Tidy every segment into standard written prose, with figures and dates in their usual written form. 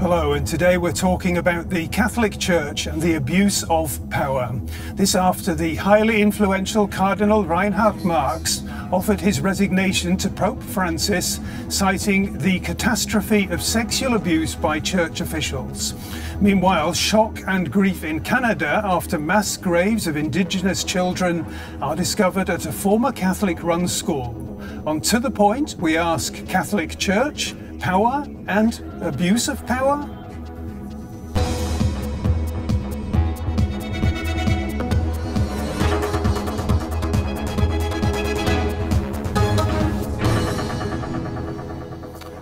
Hello, and today we're talking about the Catholic Church and the abuse of power. This after the highly influential Cardinal Reinhard Marx offered his resignation to Pope Francis, citing the catastrophe of sexual abuse by church officials. Meanwhile, shock and grief in Canada after mass graves of indigenous children are discovered at a former Catholic-run school. On To The Point, we ask Catholic Church, power and abuse of power?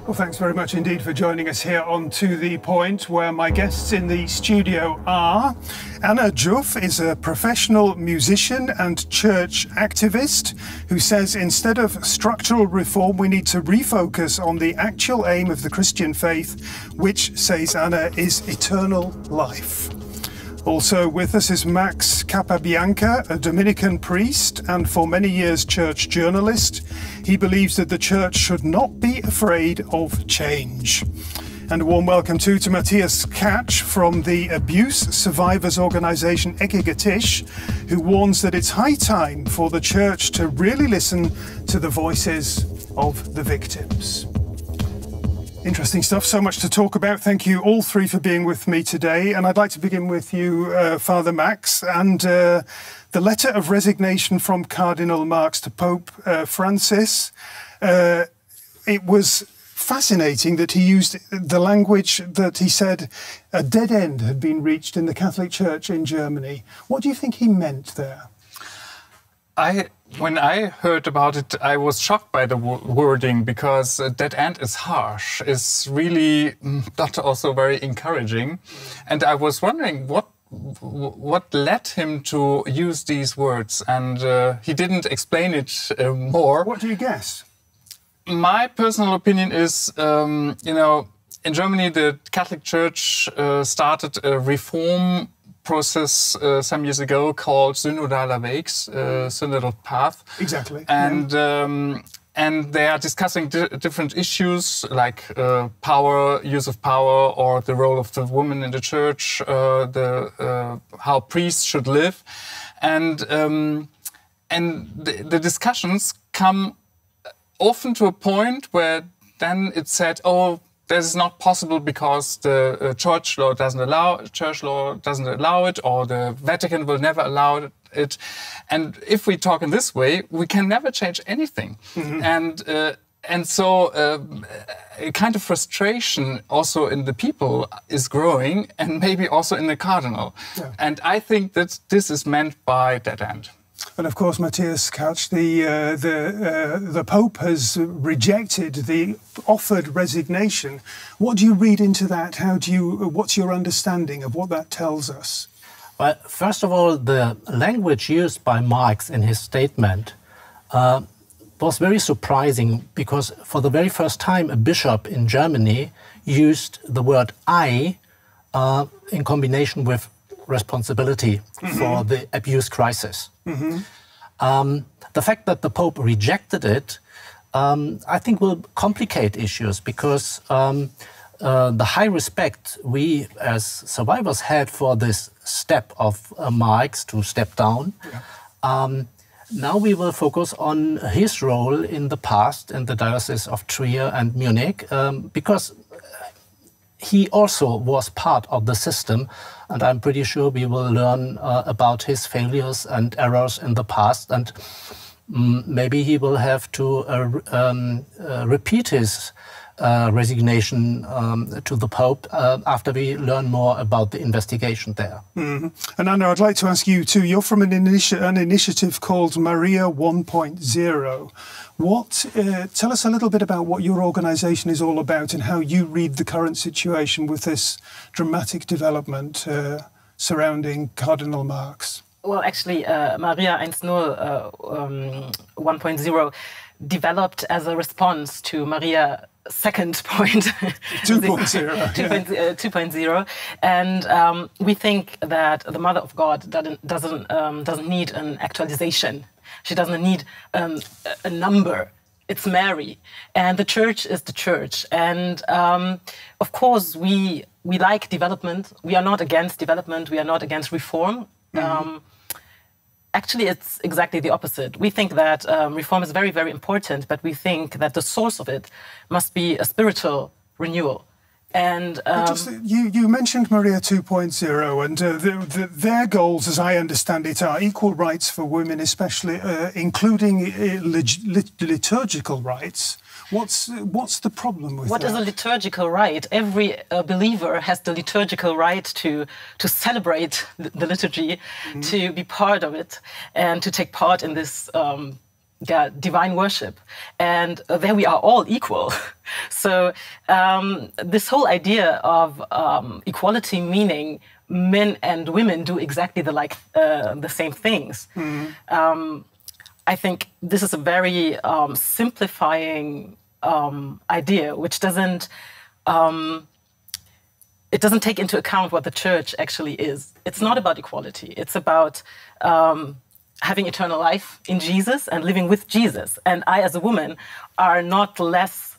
Well, thanks very much indeed for joining us here on To The Point, where my guests in the studio are Anna Juff is a professional musician and church activist who says instead of structural reform, we need to refocus on the actual aim of the Christian faith, which, says Anna, is eternal life. Also with us is Max Capabianca, a Dominican priest and for many years church journalist. He believes that the church should not be afraid of change. And a warm welcome too to Matthias Katsch from the abuse survivors organisation Eckige Tisch, who warns that it's high time for the church to really listen to the voices of the victims. Interesting stuff, so much to talk about. Thank you all three for being with me today. And I'd like to begin with you, Father Max, and the letter of resignation from Cardinal Marx to Pope Francis. It was fascinating that he used the language that he said a dead end had been reached in the Catholic Church in Germany. What do you think he meant there? When I heard about it, I was shocked by the wording, because dead end is harsh, is really not also very encouraging. And I was wondering what led him to use these words, and he didn't explain it more. What do you guess? My personal opinion is, in Germany, the Catholic Church started a reform process some years ago called synodaler Wegs, synodal path. Exactly. And and they are discussing different issues like power, use of power, or the role of the woman in the church, how priests should live, and the discussions come often to a point where then it's said, oh, this is not possible because the church law doesn't allow it, or the Vatican will never allow it. And if we talk in this way, we can never change anything. Mm-hmm. And so a kind of frustration also in the people is growing, and maybe also in the cardinal. Yeah. And I think that this is meant by dead end. And of course, Matthias Katsch, the Pope has rejected the offered resignation. What do you read into that? What's your understanding of what that tells us? Well, first of all, the language used by Marx in his statement was very surprising, because for the very first time, a bishop in Germany used the word "I" in combination with responsibility for the abuse crisis. The fact that the Pope rejected it, I think, will complicate issues, because the high respect we as survivors had for this step of Marx to step down, now we will focus on his role in the past in the Diocese of Trier and Munich, because he also was part of the system, and I'm pretty sure we will learn about his failures and errors in the past, and maybe he will have to repeat his resignation to the Pope after we learn more about the investigation there. Mm-hmm. And Anna, I'd like to ask you too, you're from an initiative called Maria 1.0. Tell us a little bit about what your organisation is all about and how you read the current situation with this dramatic development surrounding Cardinal Marx. Well, actually, Maria 1.0 developed as a response to Maria 2.0. And we think that the Mother of God doesn't need an actualization. She doesn't need a number it's Mary, and the church is the church. And of course, we like development. We are not against development. We are not against reform. Actually, it's exactly the opposite. We think that reform is very, very important, but we think that the source of it must be a spiritual renewal. And you mentioned Maria 2.0, and their goals, as I understand it, are equal rights for women, especially including liturgical rights. What's the problem with that? What is a liturgical right? Every believer has the liturgical right to celebrate the liturgy, to be part of it, and to take part in this divine worship. And there we are all equal. So this whole idea of equality, meaning men and women do exactly the same things. I think this is a very simplifying idea, which doesn't take into account what the church actually is. It's not about equality. It's about having eternal life in Jesus and living with Jesus. And I, as a woman, are not less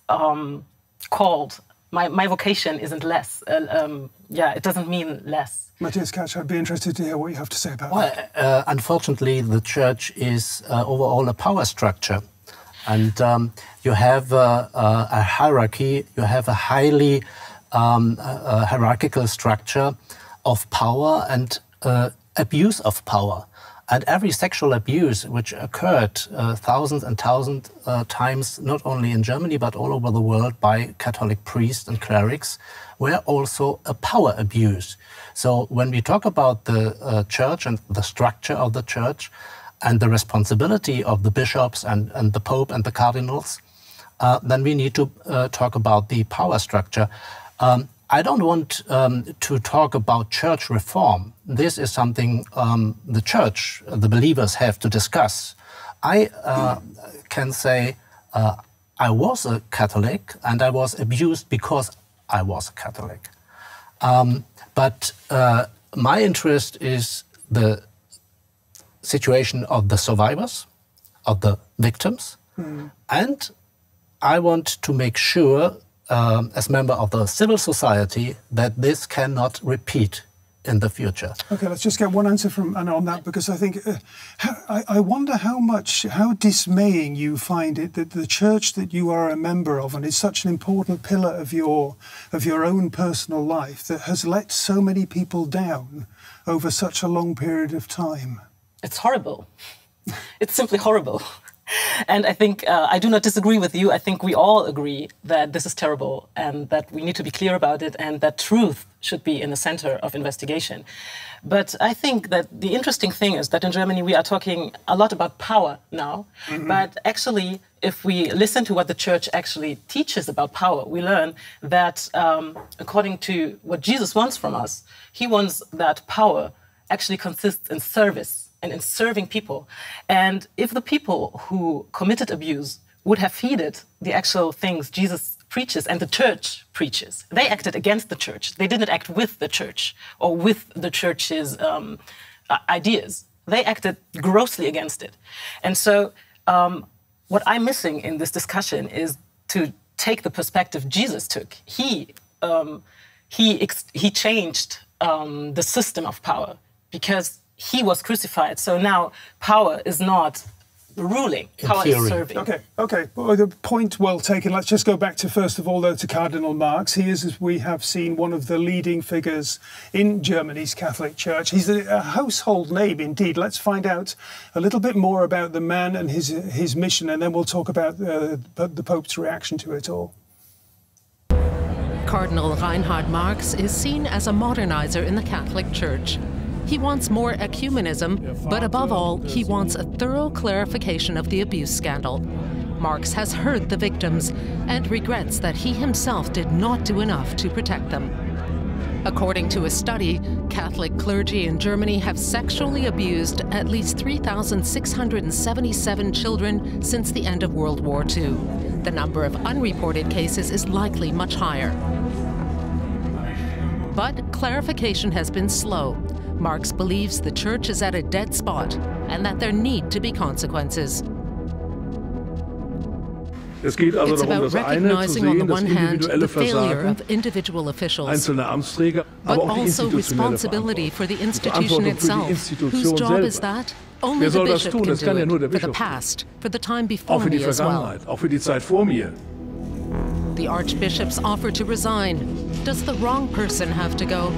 called. My vocation isn't less. It doesn't mean less. Matthias Katsch, I'd be interested to hear what you have to say about that. Unfortunately, the church is overall a power structure. And you have a hierarchy, you have a highly hierarchical structure of power and abuse of power. And every sexual abuse which occurred thousands and thousands times, not only in Germany, but all over the world by Catholic priests and clerics, were also a power abuse. So when we talk about the church and the structure of the church and the responsibility of the bishops and the Pope and the cardinals, then we need to talk about the power structure. I don't want to talk about church reform. This is something the church, the believers have to discuss. I can say I was a Catholic and I was abused because I was a Catholic. But my interest is the situation of the survivors, of the victims, and I want to make sure as member of the civil society that this cannot repeat in the future. Okay, let's just get one answer from Anna on that, because I think I wonder how dismaying you find it that the church that you are a member of and is such an important pillar of your own personal life that has let so many people down over such a long period of time. It's horrible. It's simply horrible. And I think I do not disagree with you. I think we all agree that this is terrible and that we need to be clear about it and that truth should be in the center of investigation. But I think that the interesting thing is that in Germany we are talking a lot about power now. But actually, if we listen to what the church actually teaches about power, we learn that according to what Jesus wants from us, he wants that power actually consists in service and in serving people. And if the people who committed abuse would have heeded the actual things Jesus preaches and the church preaches, they acted against the church. They didn't act with the church or with the church's ideas. They acted grossly against it. And so what I'm missing in this discussion is to take the perspective Jesus took. He changed the system of power because he was crucified. So now power is not ruling, power is serving. Okay. Well, the point well taken. Let's just go back to, first of all, though, to Cardinal Marx. He is, as we have seen, one of the leading figures in Germany's Catholic Church. He's a household name indeed. Let's find out a little bit more about the man and his mission, and then we'll talk about the Pope's reaction to it all. Cardinal Reinhard Marx is seen as a modernizer in the Catholic Church. He wants more ecumenism, but above all, he wants a thorough clarification of the abuse scandal. Marx has heard the victims and regrets that he himself did not do enough to protect them. According to a study, Catholic clergy in Germany have sexually abused at least 3,677 children since the end of World War II. The number of unreported cases is likely much higher. But clarification has been slow. Marx believes the church is at a dead spot and that there need to be consequences. It's about recognizing on the one hand the failure of individual officials, but also responsibility for the institution itself. Whose job is that? Only the bishop can do it, for the past, for the time before me as well. The archbishop's offer to resign. Does the wrong person have to go?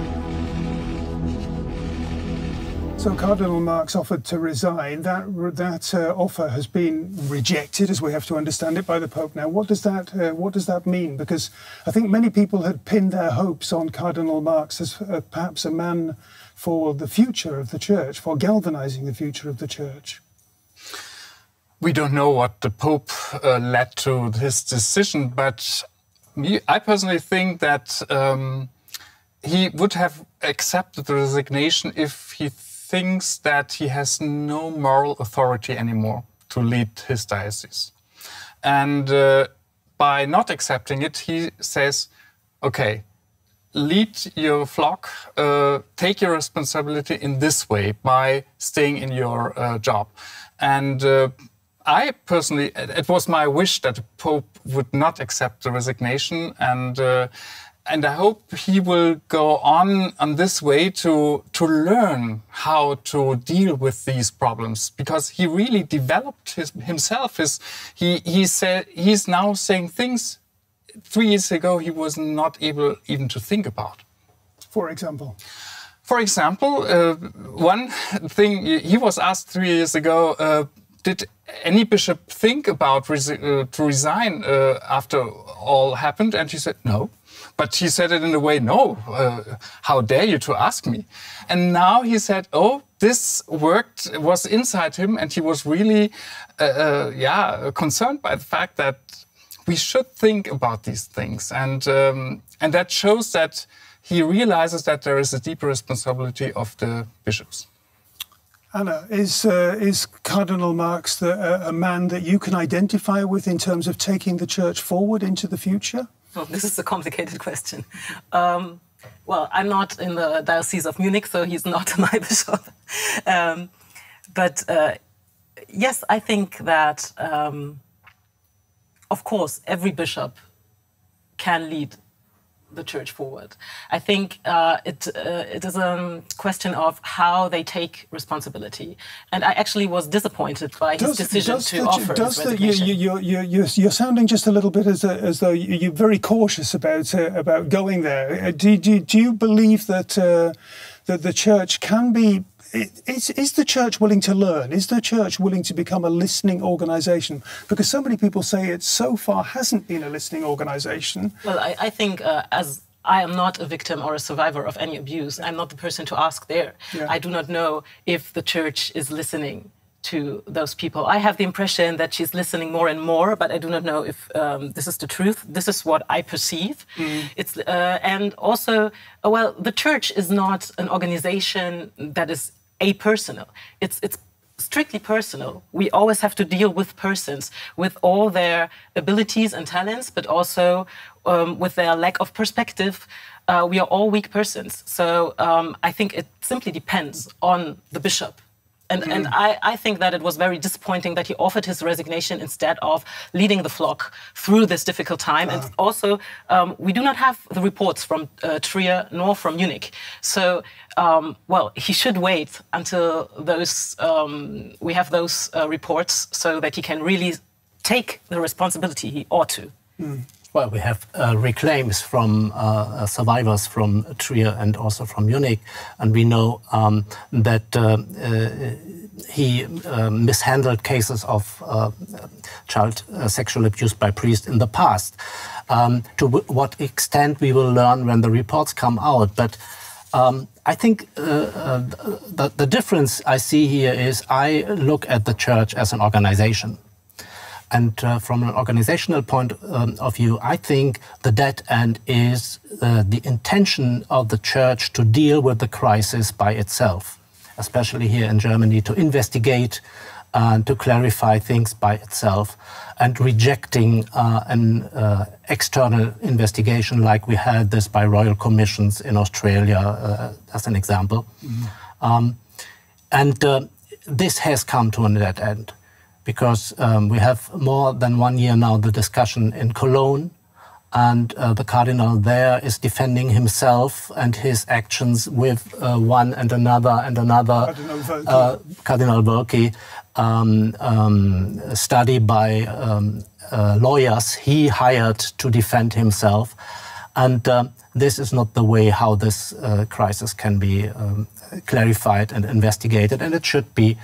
So Cardinal Marx offered to resign. That offer has been rejected, as we have to understand it, by the Pope now. What does that mean? Because I think many people had pinned their hopes on Cardinal Marx as perhaps a man for the future of the Church, for galvanizing the future of the Church. We don't know what the Pope led to his decision, but I personally think that he would have accepted the resignation if he thinks that he has no moral authority anymore to lead his diocese. And by not accepting it, he says, okay, lead your flock, take your responsibility in this way by staying in your job. And I personally, it was my wish that the Pope would not accept the resignation, and I hope he will go on this way to learn how to deal with these problems, because he really developed himself. He said he's now saying things 3 years ago he was not able even to think about. For example? For example, one thing he was asked 3 years ago, did any bishop think about to resign after all happened? And he said no. But he said it in a way, no, how dare you to ask me? And now he said, oh, this was inside him, and he was really concerned by the fact that we should think about these things. And that shows that he realizes that there is a deeper responsibility of the bishops. Anna, is Cardinal Marx a man that you can identify with in terms of taking the Church forward into the future? Well, this is a complicated question. Well, I'm not in the Diocese of Munich, so he's not my bishop. But yes, I think that, of course, every bishop can lead the Church forward. I think it is a question of how they take responsibility. And I actually was disappointed by his decision to offer his resignation. You're sounding just a little bit as though you're very cautious about going there. Do you believe that that the Church can be? Is the Church willing to learn? Is the Church willing to become a listening organisation? Because so many people say it so far hasn't been a listening organisation. Well, I think as I am not a victim or a survivor of any abuse, I'm not the person to ask there. Yeah. I do not know if the Church is listening to those people. I have the impression that she's listening more and more, but I do not know if this is the truth. This is what I perceive. It's and also, well, the Church is not an organisation that is apersonal. It's strictly personal. We always have to deal with persons, with all their abilities and talents, but also with their lack of perspective. We are all weak persons. So I think it simply depends on the bishop. And I think that it was very disappointing that he offered his resignation instead of leading the flock through this difficult time. And also, we do not have the reports from Trier nor from Munich. So, well, he should wait until those we have those reports so that he can really take the responsibility he ought to. Well, we have reclaims from survivors from Trier and also from Munich, and we know that he mishandled cases of child sexual abuse by priests in the past. To what extent we will learn when the reports come out, but I think the difference I see here is I look at the Church as an organization. And from an organizational point of view, I think the dead end is the intention of the Church to deal with the crisis by itself, especially here in Germany, to investigate and to clarify things by itself, and rejecting an external investigation like we had this by royal commissions in Australia, as an example. And this has come to a dead end. because we have more than 1 year now the discussion in Cologne, and the cardinal there is defending himself and his actions with one and another Cardinal Wölki study by lawyers he hired to defend himself. And this is not the way how this crisis can be clarified and investigated, and it should be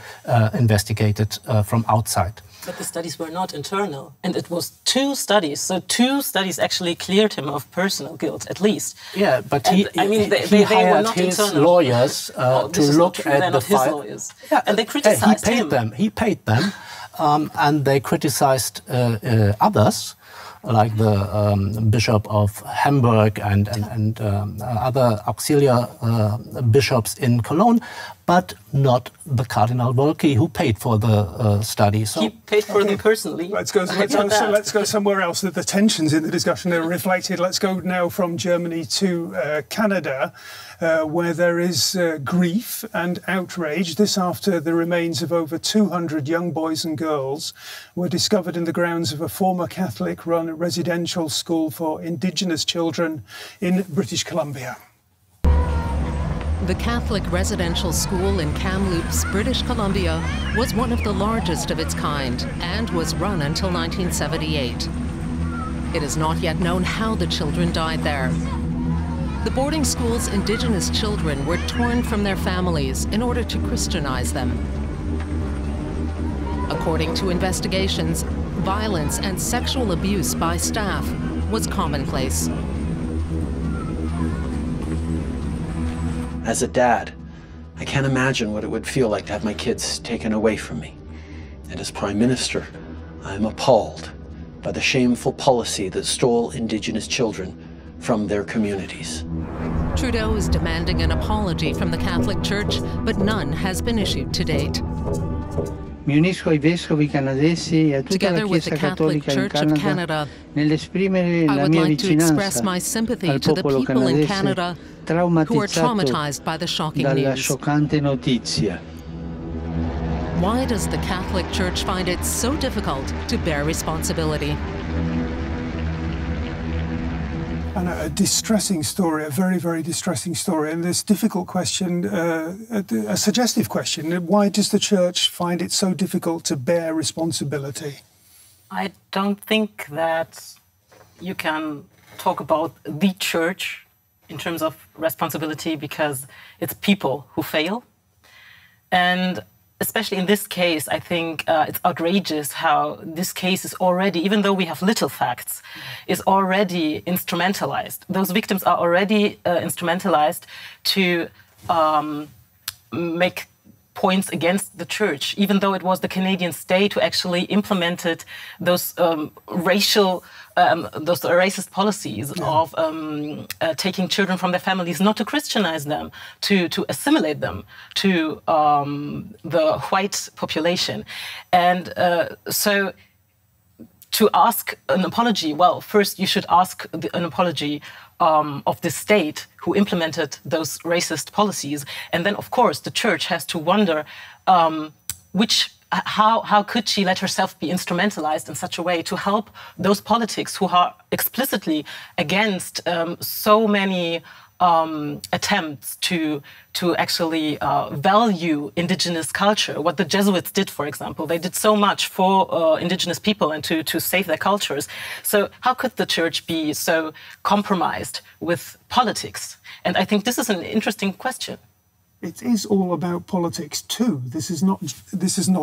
investigated from outside. But the studies were not internal, and it was 2 studies. So 2 studies actually cleared him of personal guilt, at least. Yeah, but he hired were not his internal. lawyers to look at the file. Yeah, and they criticized him. He paid them, and they criticized others, like the Bishop of Hamburg and other auxiliary bishops in Cologne, but not the Cardinal Wölki, who paid for the study. So he paid for them personally. Let's go somewhere else. The tensions in the discussion are reflected. Let's go now from Germany to Canada, where there is grief and outrage. This after the remains of over 200 young boys and girls were discovered in the grounds of a former Catholic-run residential school for indigenous children in British Columbia. The Catholic residential school in Kamloops, British Columbia, was one of the largest of its kind and was run until 1978. It is not yet known how the children died there. The boarding school's indigenous children were torn from their families in order to Christianize them. According to investigations, violence and sexual abuse by staff was commonplace. As a dad, I can't imagine what it would feel like to have my kids taken away from me. And as Prime Minister, I am appalled by the shameful policy that stole Indigenous children from their communities. Trudeau is demanding an apology from the Catholic Church, but none has been issued to date. Together with the Catholic Church of Canada, I would like to express my sympathy to the people in Canada who are traumatized by the shocking news. Why does the Catholic Church find it so difficult to bear responsibility? And a distressing story, a very, very distressing story. And this difficult question, a suggestive question, why does the Church find it so difficult to bear responsibility? I don't think that you can talk about the Church in terms of responsibility, because it's people who fail. And especially in this case, I think it's outrageous how this case is already, even though we have little facts, is already instrumentalized. Those victims are already instrumentalized to make points against the Church, even though it was the Canadian state who actually implemented those racist policies of taking children from their families, not to Christianize them, to assimilate them to the white population. And so to ask an apology, well, first you should ask an apology of the state who implemented those racist policies. And then, of course, the Church has to wonder how could she let herself be instrumentalized in such a way to help those politics who are explicitly against so many attempts to actually value indigenous culture. What the Jesuits did, for example, they did so much for indigenous people and to save their cultures. So how could the Church be so compromised with politics? And I think this is an interesting question. It is all about politics too. This is not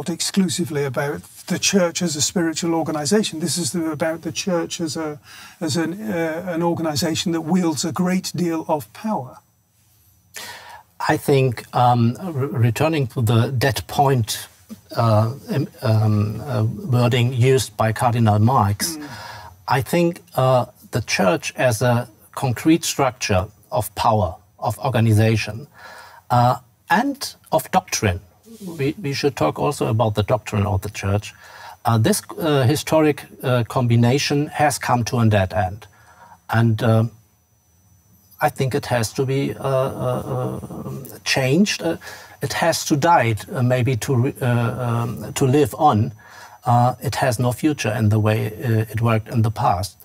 exclusively about the Church as a spiritual organisation. This is about the Church as an organisation that wields a great deal of power. I think returning to the dead point wording used by Cardinal Marx, I think the Church as a concrete structure of power, of organisation, and of doctrine. We should talk also about the doctrine of the Church. This historic combination has come to a dead end. And I think it has to be changed. It has to die, maybe to live on. it has no future in the way it worked in the past.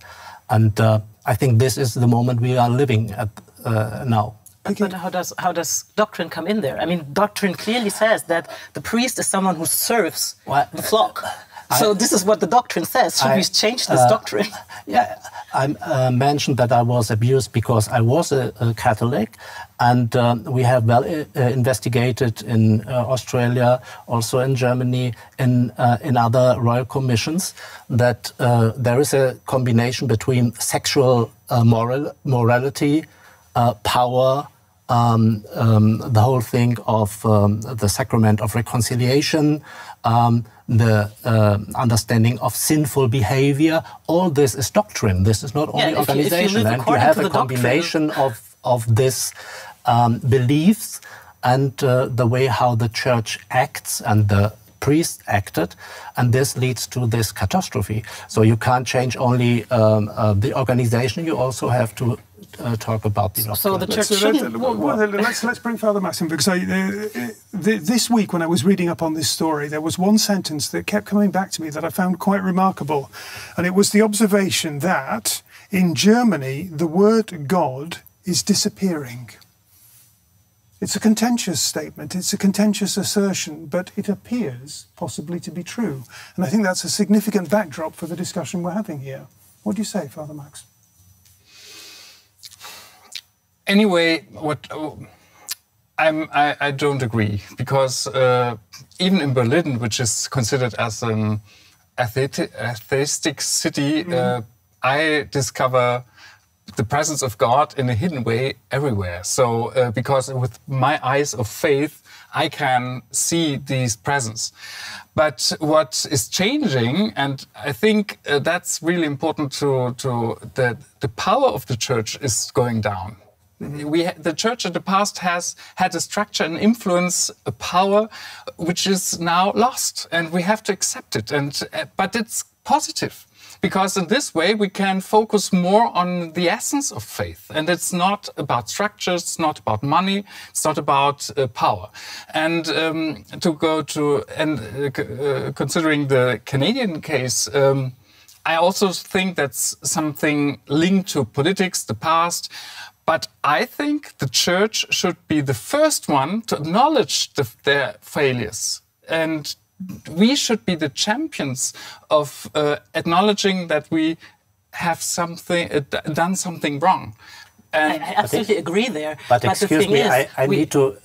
And I think this is the moment we are living at now. Okay. But how does doctrine come in there? I mean, doctrine clearly says that the priest is someone who serves the flock. So this is what the doctrine says. Should we change this doctrine? Yeah, I mentioned that I was abused because I was a Catholic, and we have well investigated in Australia, also in Germany, in other royal commissions, that there is a combination between sexual morality, power, the whole thing of the sacrament of reconciliation, the understanding of sinful behavior. All this is doctrine. This is not only organization. And you have a combination of this beliefs and the way how the church acts and the priest acted, and this leads to this catastrophe. So you can't change only the organization, you also have to talk about the doctrine. So the church shouldn't... Let's bring Father Max in, because this week when I was reading up on this story, there was one sentence that kept coming back to me that I found quite remarkable, and it was the observation that in Germany the word God is disappearing. It's a contentious statement, it's a contentious assertion, but it appears possibly to be true. And I think that's a significant backdrop for the discussion we're having here. What do you say, Father Max? Anyway, I don't agree, because even in Berlin, which is considered as an atheistic city, I discover the presence of God in a hidden way everywhere. So, because with my eyes of faith, I can see these presence. But what is changing, and I think that's really important the power of the church is going down. The church in the past has had a structure, an influence, a power, which is now lost, and we have to accept it. But it's positive, because in this way we can focus more on the essence of faith, and it's not about structures, it's not about money, it's not about power. And considering the Canadian case, I also think that's something linked to politics, the past. But I think the church should be the first one to acknowledge their failures. And we should be the champions of acknowledging that we have done something wrong. And I absolutely agree there. But excuse me, I need to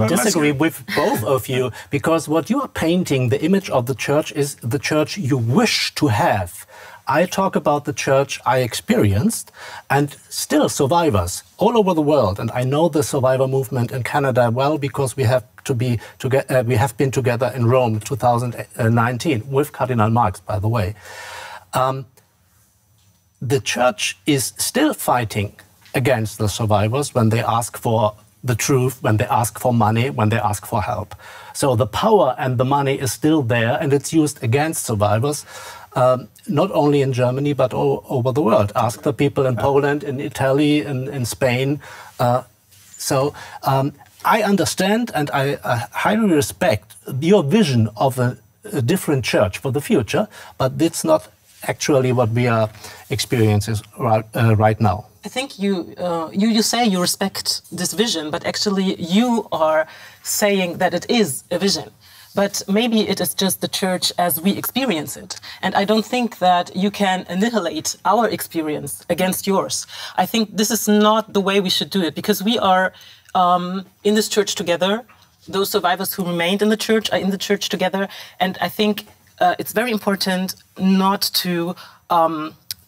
disagree with both of you, because what you are painting, the image of the church, is the church you wish to have. I talk about the church I experienced, and still survivors all over the world. And I know the survivor movement in Canada well, because we have been together in Rome 2019 with Cardinal Marx, by the way. The church is still fighting against the survivors when they ask for the truth, when they ask for money, when they ask for help. So the power and the money is still there, and it's used against survivors. Not only in Germany, but all over the world. Ask the people in Poland, in Italy, in Spain. I understand, and I highly respect your vision of a different church for the future, but it's not actually what we are experiencing right now. I think you say you respect this vision, but actually you are saying that it is a vision. But maybe it is just the church as we experience it. And I don't think that you can annihilate our experience against yours. I think this is not the way we should do it, because we are in this church together. Those survivors who remained in the church are in the church together. And I think it's very important not to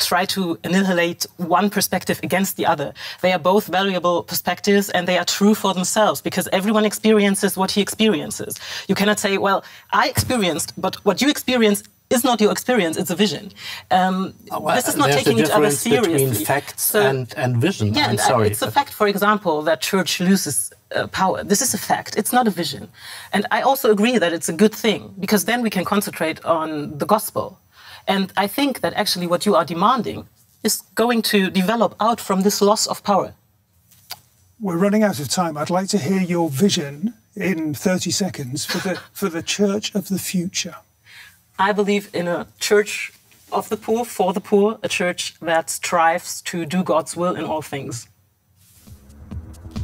try to annihilate one perspective against the other. They are both valuable perspectives, and they are true for themselves, because everyone experiences what he experiences. You cannot say, well, I experienced, but what you experience is not your experience, it's a vision. This is not taking each other seriously. Between facts and vision. Yeah, I'm sorry. It's a fact, for example, that church loses power. This is a fact. It's not a vision. And I also agree that it's a good thing, because then we can concentrate on the gospel. And I think that actually what you are demanding is going to develop out from this loss of power. We're running out of time. I'd like to hear your vision in 30 seconds for the church of the future. I believe in a church of the poor, for the poor, a church that strives to do God's will in all things.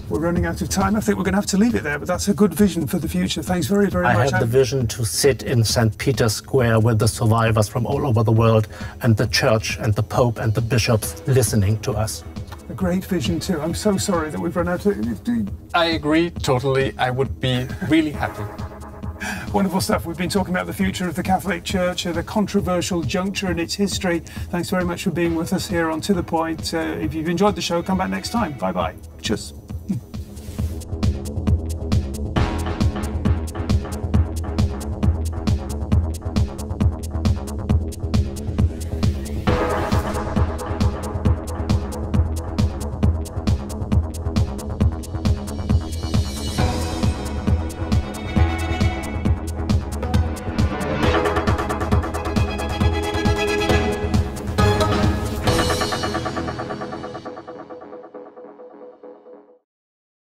We're running out of time. I think we're going to have to leave it there, but that's a good vision for the future. Thanks very, very much. I have the vision to sit in St. Peter's Square with the survivors from all over the world and the church and the Pope and the bishops listening to us. A great vision too. I'm so sorry that we've run out of... I agree totally. I would be really happy. Wonderful stuff. We've been talking about the future of the Catholic Church at a controversial juncture in its history. Thanks very much for being with us here on To The Point. If you've enjoyed the show, come back next time. Bye-bye. Cheers.